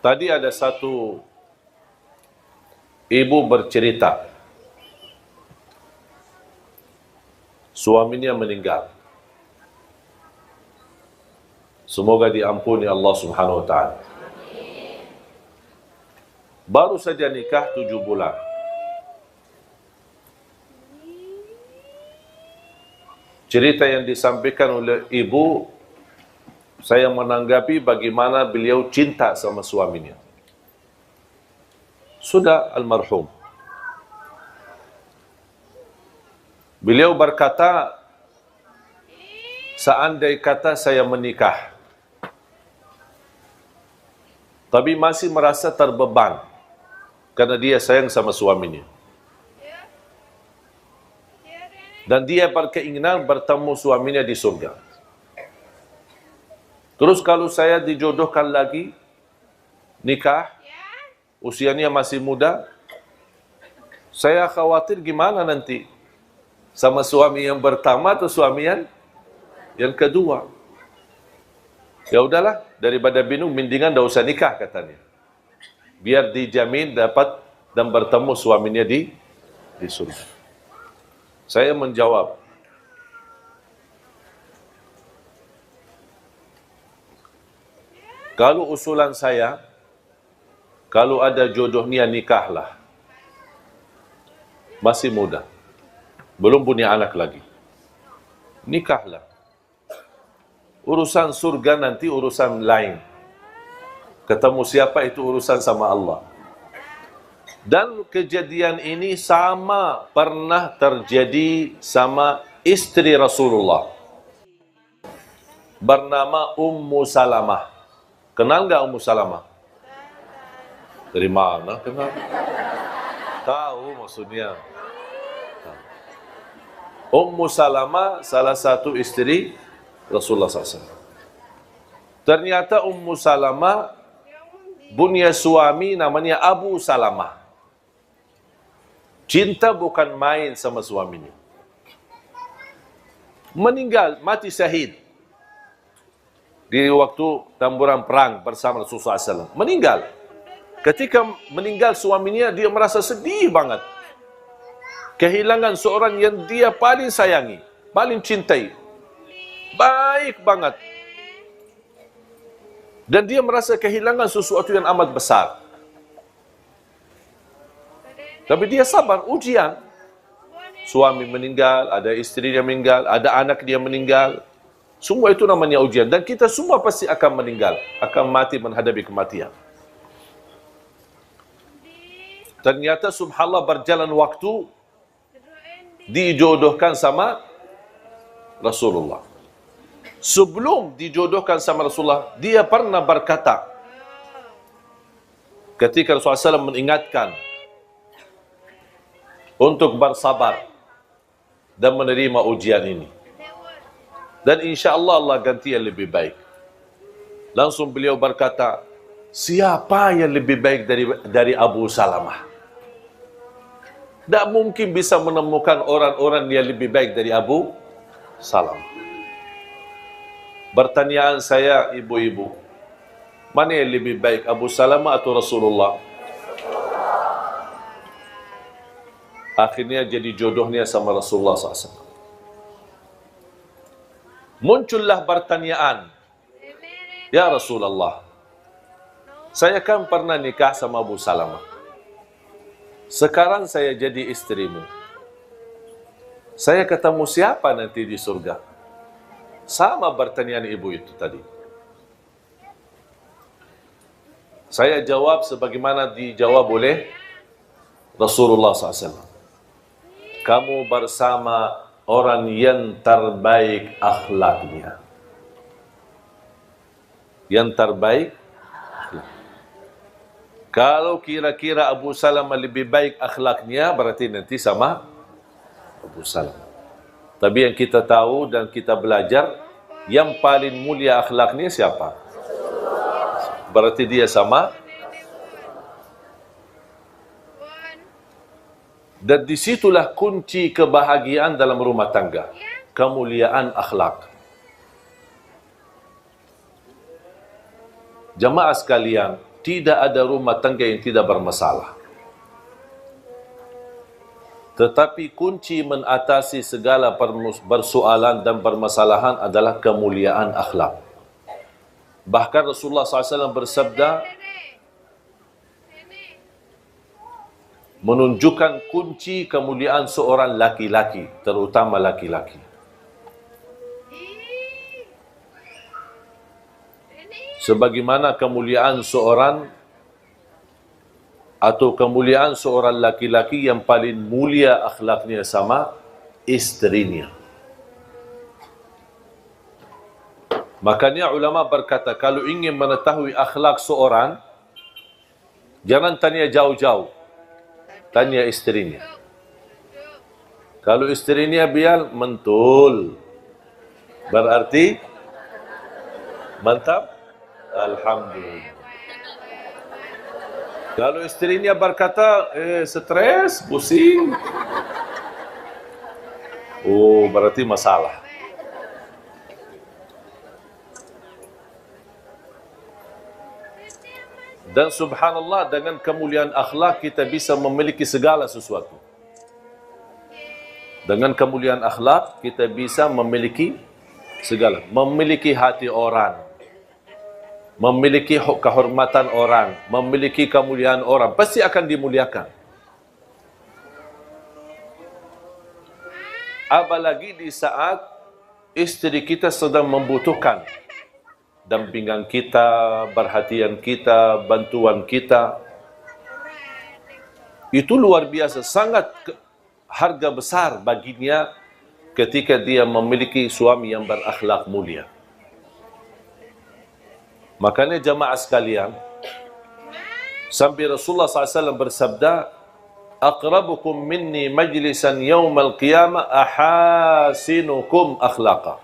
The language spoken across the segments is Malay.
Tadi ada satu ibu bercerita, suaminya meninggal. Semoga diampuni Allah Subhanahu wa taala. Baru saja nikah 7 bulan. Cerita yang disampaikan oleh ibu, saya menanggapi bagaimana beliau cinta sama suaminya. Sudah almarhum. Beliau berkata, seandai kata saya menikah, tapi masih merasa terbeban karena dia sayang sama suaminya. Dan dia berkeinginan bertemu suaminya di surga. Terus kalau saya dijodohkan lagi, nikah, usianya masih muda, saya khawatir gimana nanti sama suami yang pertama atau suami yang kedua. Ya udahlah, daripada bingung, mendingan dah usah nikah katanya. Biar dijamin dapat dan bertemu suaminya di surga. Saya menjawab, kalau usulan saya, kalau ada jodohnya nikahlah. Masih muda, belum punya anak lagi. Nikahlah. Urusan surga nanti urusan lain. Ketemu siapa itu urusan sama Allah. Dan kejadian ini sama pernah terjadi sama istri Rasulullah. Bernama Ummu Salamah. Kenal nggak Ummu Salamah? Dari mana kenal? Tahu maksudnya. Ummu Salamah salah satu istri Rasulullah SAW. Ternyata Ummu Salamah punya suami namanya Abu Salamah. Cinta bukan main sama suaminya. Meninggal, mati syahid di waktu tamburan perang bersama Rasulullah SAW. Meninggal. Ketika meninggal suaminya, dia merasa sedih banget. Kehilangan seorang yang dia paling sayangi, paling cintai. Baik banget. Dan dia merasa kehilangan sesuatu yang amat besar. Tapi dia sabar, ujian. Suami meninggal, ada istri dia meninggal, ada anak dia meninggal. Semua itu namanya ujian. Dan kita semua pasti akan meninggal, akan mati menghadapi kematian. Ternyata subhanallah berjalan waktu, dijodohkan sama Rasulullah. Sebelum dijodohkan sama Rasulullah, dia pernah berkata, ketika Rasulullah SAW mengingatkan untuk bersabar dan menerima ujian ini. Dan insya Allah Allah ganti yang lebih baik. Langsung beliau berkata, siapa yang lebih baik dari Abu Salamah? Tak mungkin bisa menemukan orang-orang yang lebih baik dari Abu Salamah. Pertanyaan saya, ibu-ibu, mana yang lebih baik, Abu Salamah atau Rasulullah? Akhirnya jadi jodohnya sama Rasulullah SAW. Muncullah pertanyaan, ya Rasulullah, saya kan pernah nikah sama Abu Salamah. Sekarang saya jadi istrimu. Saya ketemu siapa nanti di surga? Sama pertanyaan ibu itu tadi. Saya jawab sebagaimana dijawab oleh Rasulullah SAW. Kamu bersama orang yang terbaik akhlaknya. Yang terbaik akhlak. Kalau kira-kira Abu Salamah lebih baik akhlaknya, berarti nanti sama Abu Salamah. Tapi yang kita tahu dan kita belajar, yang paling mulia akhlaknya siapa? Berarti dia sama. Dan disitulah kunci kebahagiaan dalam rumah tangga. Kemuliaan akhlak. Jamaah sekalian, tidak ada rumah tangga yang tidak bermasalah. Tetapi kunci mengatasi segala persoalan dan permasalahan adalah kemuliaan akhlak. Bahkan Rasulullah SAW bersabda, menunjukkan kunci kemuliaan seorang laki-laki, terutama laki-laki. Sebagaimana kemuliaan seorang atau kemuliaan seorang laki-laki yang paling mulia akhlaknya sama isterinya. Makanya ulama berkata, kalau ingin mengetahui akhlak seorang, jangan tanya jauh-jauh, tanya isterinya. Kalau isterinya biar mentul, berarti mantap, alhamdulillah. Kalau isterinya berkata, stres, pusing, oh berarti masalah. Dan subhanallah, dengan kemuliaan akhlak kita bisa memiliki segala sesuatu. Dengan kemuliaan akhlak kita bisa memiliki segala. Memiliki hati orang, memiliki kehormatan orang, memiliki kemuliaan orang, pasti akan dimuliakan. Apalagi di saat istri kita sedang membutuhkan dampingan kita, perhatian kita, bantuan kita. Itu luar biasa, sangat harga besar baginya ketika dia memiliki suami yang berakhlak mulia. Makanya jamaah sekalian, sampai Rasulullah SAW bersabda, aqrabukum minni majlisan yawmal qiyamah ahasinukum akhlaqa.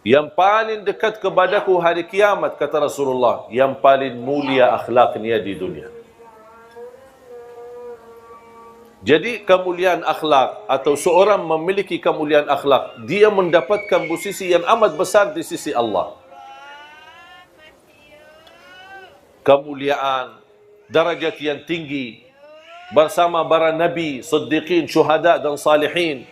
Yang paling dekat kepadaku hari kiamat, kata Rasulullah, yang paling mulia akhlaknya di dunia. Jadi kemuliaan akhlak atau seorang memiliki kemuliaan akhlak, dia mendapatkan posisi yang amat besar di sisi Allah. Kemuliaan, darajat yang tinggi bersama para nabi, siddiqin, syuhada dan salihin.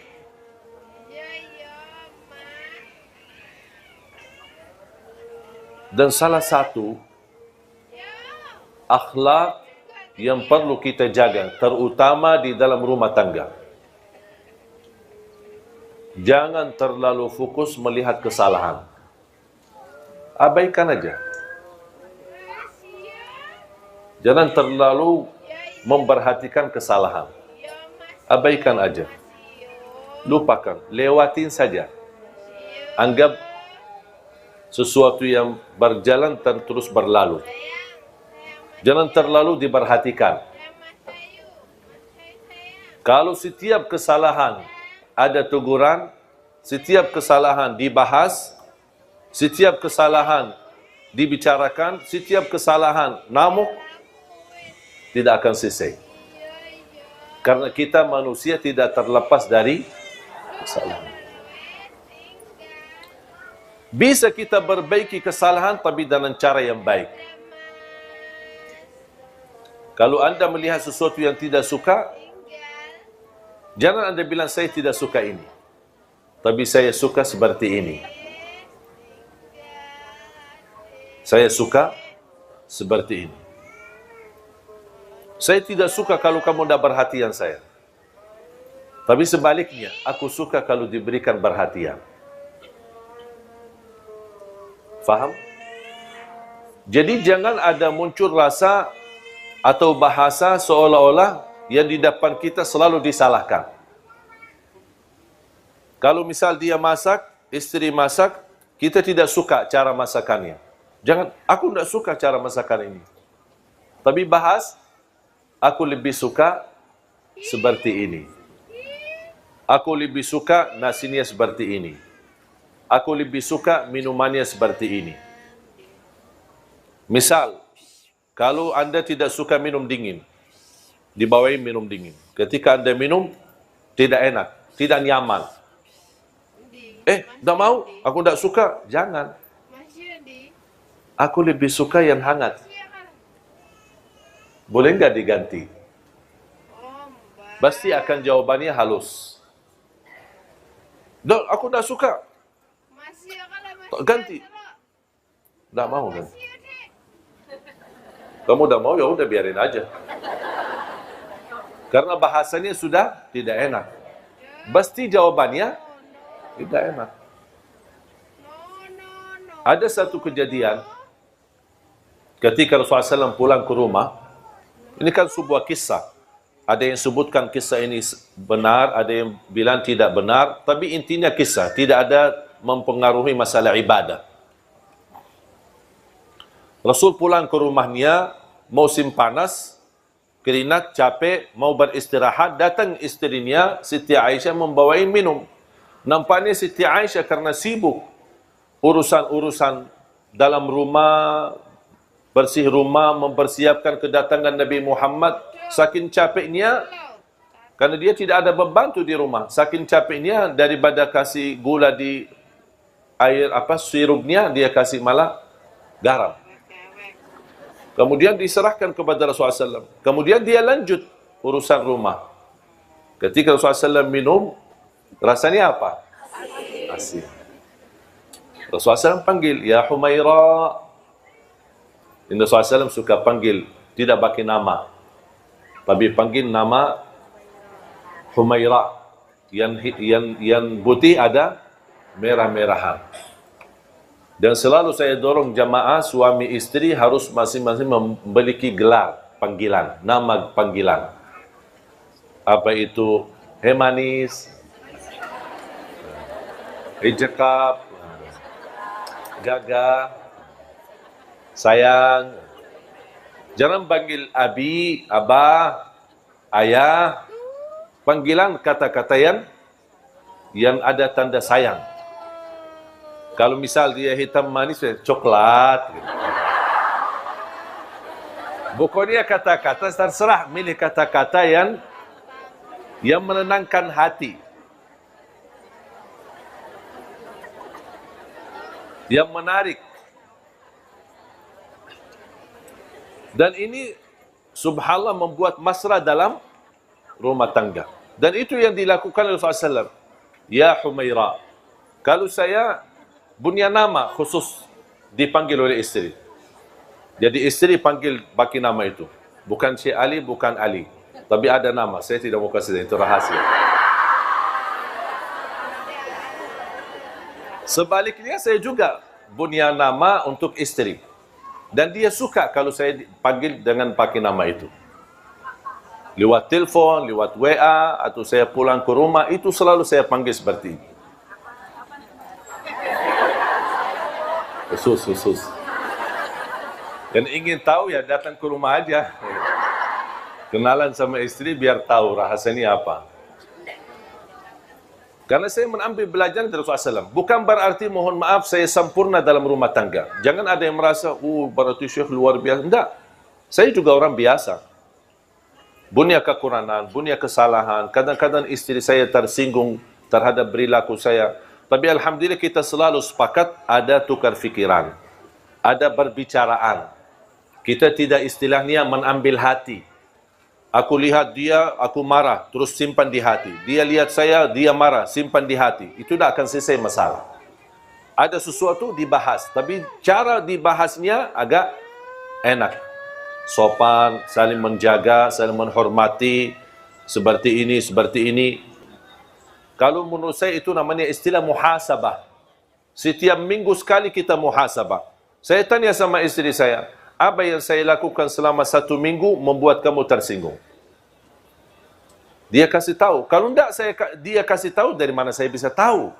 Dan salah satu akhlak yang perlu kita jaga, terutama di dalam rumah tangga, jangan terlalu fokus melihat kesalahan. Abaikan aja. Jangan terlalu memperhatikan kesalahan. Abaikan aja. Lupakan, lewatin saja. Anggap sesuatu yang berjalan dan terus berlalu. Jangan terlalu diperhatikan. Kalau setiap kesalahan ada teguran, setiap kesalahan dibahas, setiap kesalahan dibicarakan, setiap kesalahan namuk, tidak akan selesai. Karena kita manusia tidak terlepas dari kesalahan. Bisa kita perbaiki kesalahan tapi dengan cara yang baik. Kalau anda melihat sesuatu yang tidak suka, jangan anda bilang saya tidak suka ini, tapi saya suka seperti ini. Saya suka seperti ini. Saya tidak suka kalau kamu tidak perhatian saya. Tapi sebaliknya, aku suka kalau diberikan perhatian. Faham? Jadi jangan ada muncul rasa atau bahasa seolah-olah yang di depan kita selalu disalahkan. Kalau misal dia masak, istri masak, kita tidak suka cara masakannya. Jangan, aku tidak suka cara masakan ini. Tapi bahas, aku lebih suka seperti ini. Aku lebih suka nasinya seperti ini. Aku lebih suka minumannya seperti ini. Misal, kalau anda tidak suka minum dingin, dibawain minum dingin. Ketika anda minum, tidak enak, tidak nyaman. Tak mau, aku tidak suka. Jangan. Aku lebih suka yang hangat. Boleh nggak diganti? Pasti akan jawabannya halus. Dok, aku dah suka. Ganti. Nggak mau kan? Kamu udah mau, ya udah biarin aja. Karena bahasanya sudah tidak enak. Pasti jawabannya tidak enak. Ada satu kejadian ketika Rasulullah SAW pulang ke rumah. Ini kan sebuah kisah. Ada yang sebutkan kisah ini benar, ada yang bilang tidak benar, tapi intinya kisah, tidak ada mempengaruhi masalah ibadah. Rasul pulang ke rumahnya, musim panas, keringat, capek, mau beristirahat, datang istrinya, Siti Aisyah membawain minum. Nampaknya Siti Aisyah karena sibuk urusan-urusan dalam rumah, bersih rumah, mempersiapkan kedatangan Nabi Muhammad, saking capeknya, karena dia tidak ada pembantu di rumah, saking capeknya daripada kasih gula di air sirupnya, dia kasih malah garam. Kemudian diserahkan kepada Rasulullah SAW. Kemudian dia lanjut urusan rumah. Ketika Rasulullah SAW minum, rasanya apa? Asin. Rasulullah SAW panggil, Ya Humaira. Ini Rasulullah SAW suka panggil, tidak bagi nama, tapi panggil nama Humaira. Yang putih ada merah-merahan. Dan selalu saya dorong jamaah suami istri harus masing-masing memiliki gelar panggilan, nama panggilan. Apa itu? Hei manis, hei cekap, gaga, sayang. Jangan panggil abi, abah, ayah. Panggilan kata-kata yang ada tanda sayang. Kalau misal dia hitam manis, coklat. Gitu. Pokoknya kata-kata terserah, milih kata-kata yang menenangkan hati. Yang menarik. Dan ini subhanallah membuat mesra dalam rumah tangga. Dan itu yang dilakukan oleh Rasulullah SAW. Ya Humaira. Kalau saya punya nama khusus dipanggil oleh istri. Jadi istri panggil bagi nama itu. Bukan Syekh Ali, bukan Ali. Tapi ada nama. Saya tidak mau kasih, itu rahasia. Sebaliknya saya juga punya nama untuk istri. Dan dia suka kalau saya panggil dengan pakai nama itu. Lewat telepon, lewat WA, atau saya pulang ke rumah, itu selalu saya panggil seperti ini. Khusus. Dan ingin tahu ya datang ke rumah aja. Kenalan sama istri biar tahu rahasianya apa. Karena saya mengambil belajar dari Rasulullah SAW. Bukan berarti mohon maaf saya sempurna dalam rumah tangga. Jangan ada yang merasa, berarti Syekh luar biasa. Enggak. Saya juga orang biasa. Punya kekurangan, punya kesalahan. Kadang-kadang istri saya tersinggung terhadap perilaku saya. Tapi alhamdulillah kita selalu sepakat ada tukar fikiran. Ada berbicaraan. Kita tidak istilahnya menambil hati. Aku lihat dia, aku marah, terus simpan di hati. Dia lihat saya, dia marah, simpan di hati. Itu tidak akan selesai masalah. Ada sesuatu dibahas, tapi cara dibahasnya agak enak. Sopan, saling menjaga, saling menghormati, seperti ini, seperti ini. Kalau menurut saya itu namanya istilah muhasabah. Setiap minggu sekali kita muhasabah. Saya tanya sama istri saya, apa yang saya lakukan selama 1 minggu membuat kamu tersinggung? Dia kasih tahu. Kalau tidak dia kasih tahu, dari mana saya bisa tahu?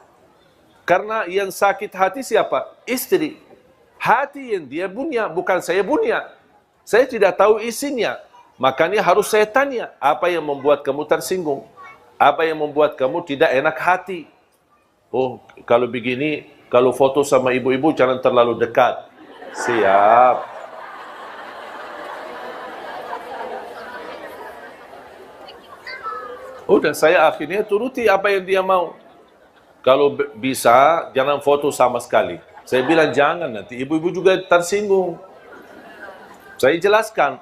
Karena yang sakit hati siapa? Istri. Hati yang dia punya, bukan saya punya. Saya tidak tahu isinya. Makanya harus saya tanya, apa yang membuat kamu tersinggung? Apa yang membuat kamu tidak enak hati? Oh, kalau begini, kalau foto sama ibu-ibu jangan terlalu dekat. Siap. Udah, saya akhirnya turuti apa yang dia mau. Kalau bisa, jangan foto sama sekali. Saya bilang jangan, nanti ibu-ibu juga tersinggung. Saya jelaskan.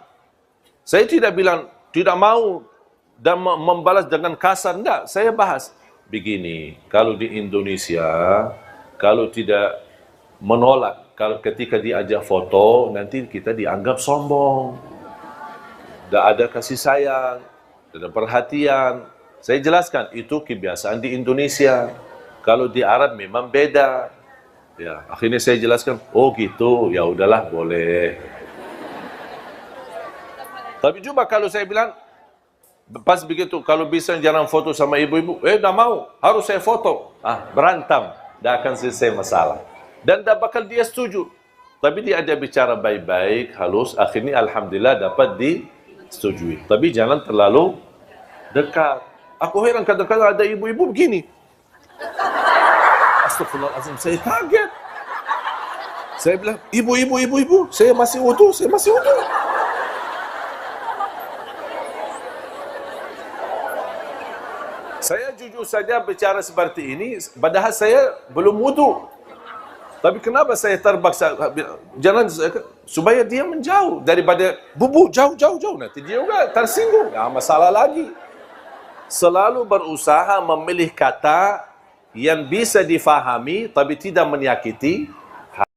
Saya tidak bilang tidak mau dan membalas dengan kasar. Enggak, saya bahas. Begini, kalau di Indonesia, kalau tidak menolak, kalau ketika diajak foto, nanti kita dianggap sombong. Tidak ada kasih sayang, tidak ada perhatian. Saya jelaskan, itu kebiasaan di Indonesia. Kalau di Arab memang beda. Ya, akhirnya saya jelaskan, oh gitu, ya udahlah, boleh. Tapi coba kalau saya bilang, pas begitu, kalau bisa jangan foto sama ibu-ibu, dah mau, harus saya foto. Berantem, dah akan selesai masalah. Dan dah bakal dia setuju. Tapi dia ada bicara baik-baik, halus, akhirnya Alhamdulillah dapat disetujui. Tapi jangan terlalu dekat. Aku heran kadang-kadang ada ibu-ibu begini. Astagfirullahaladzim, saya kaget. Saya bilang, ibu, saya masih wudu. Saya jujur saja bicara seperti ini, padahal saya belum wudu. Tapi kenapa saya terpaksa, jangan, supaya dia menjauh, daripada bubu, jauh, nanti dia juga tersinggung, masalah lagi. Selalu berusaha memilih kata yang bisa difahami, tapi tidak menyakiti,